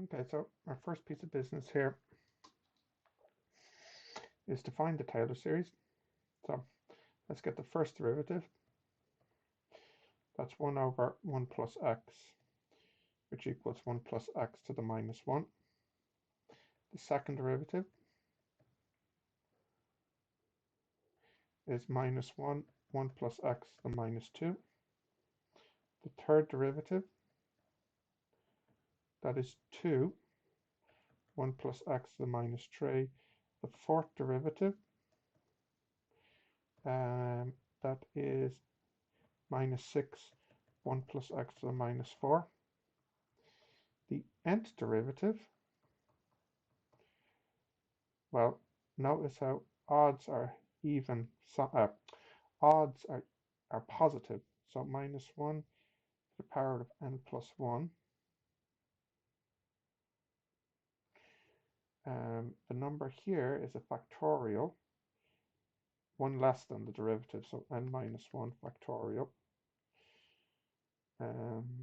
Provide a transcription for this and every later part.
Okay, so our first piece of business here is to find the Taylor series. So let's get the first derivative. That's 1 over 1 plus x, which equals 1 plus x to the minus 1. The second derivative is minus 1, 1 plus x to the minus 2. The third derivative, that is 2, 1 plus x to the minus 3. The fourth derivative, that is minus 6, 1 plus x to the minus 4. The nth derivative, well, notice how odds are even, odds are positive. So minus 1 to the power of n plus 1. The number here is a factorial, 1 less than the derivative, so n minus 1 factorial. And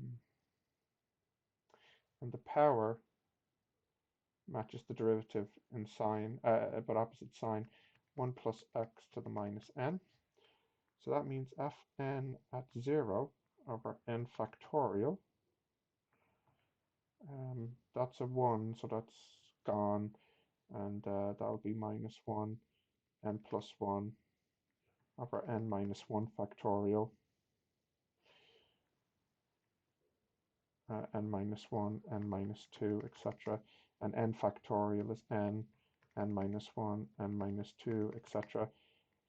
the power matches the derivative in sign, but opposite sign, 1 plus x to the minus n. So that means fn at 0 over n factorial. That's a 1, so that's gone, and that'll be minus 1 n plus 1 over n minus 1 factorial, n minus 1, n minus 2, etc. And n factorial is n minus 1, n minus 2, etc.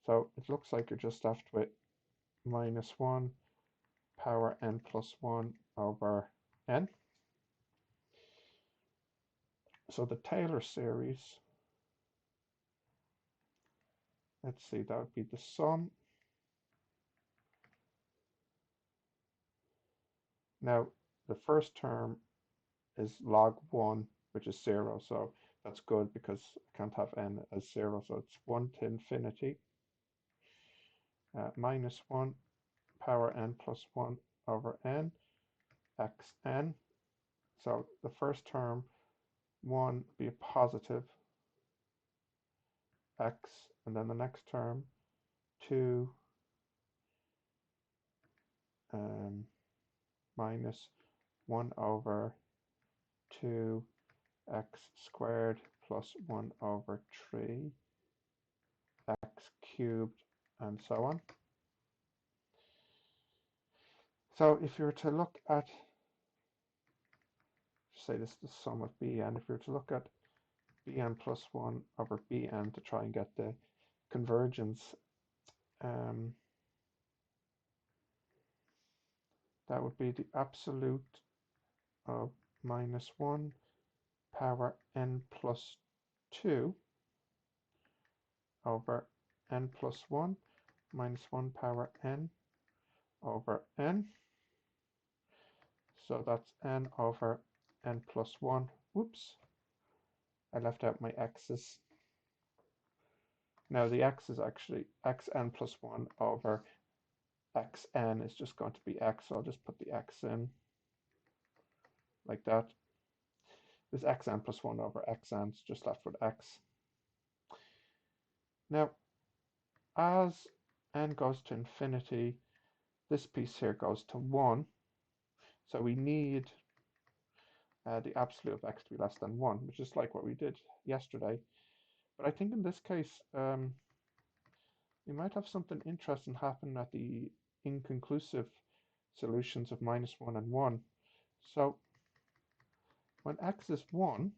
So it looks like you're just left with minus 1 power n plus 1 over n. So the Taylor series, let's see, that would be the sum. Now, the first term is log 1, which is 0, so that's good because I can't have n as 0, so it's 1 to infinity, minus 1 power n plus 1 over n, xn. So the first term, 1 be a positive x, and then the next term, 2 minus 1 over 2 x squared plus 1 over 3 x cubed, and so on. So if you were to look at, say this is the sum of bn, if you were to look at bn plus 1 over bn to try and get the convergence, that would be the absolute of minus 1 power n plus 2 over n plus 1 minus 1 power n over n. So that's n over n plus 1. Whoops, I left out my x's. Now the x is actually xn plus 1 over xn is just going to be x, so I'll just put the x in like that. This xn plus 1 over xn is just left with x. Now, as n goes to infinity, this piece here goes to 1, so we need the absolute of x to be less than 1, which is like what we did yesterday. But I think in this case, we might have something interesting happen at the inconclusive solutions of minus 1 and 1. So when x is 1,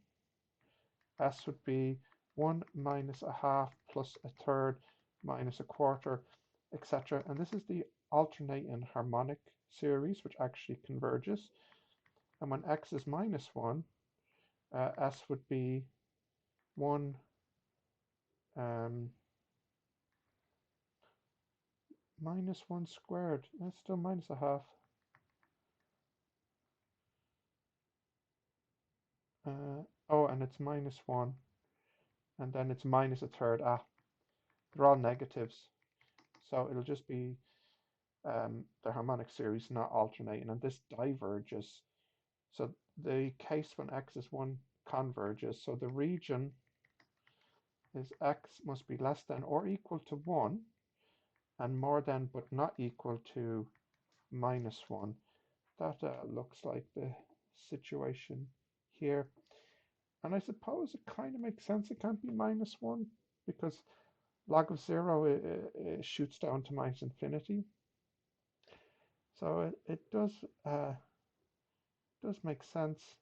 s would be 1 minus a half plus a third minus a quarter, etc. And this is the alternating harmonic series, which actually converges. And when x is minus 1, s would be 1 minus 1 squared. That's still minus a half. Oh, and it's minus 1. And then it's minus a third. They're all negatives. So it'll just be the harmonic series not alternating. And this diverges. So the case when x is 1 converges. So the region is x must be less than or equal to 1 and more than but not equal to -1. That looks like the situation here. And I suppose it kind of makes sense it can't be -1 because log of 0 it shoots down to -infinity. So it does make sense.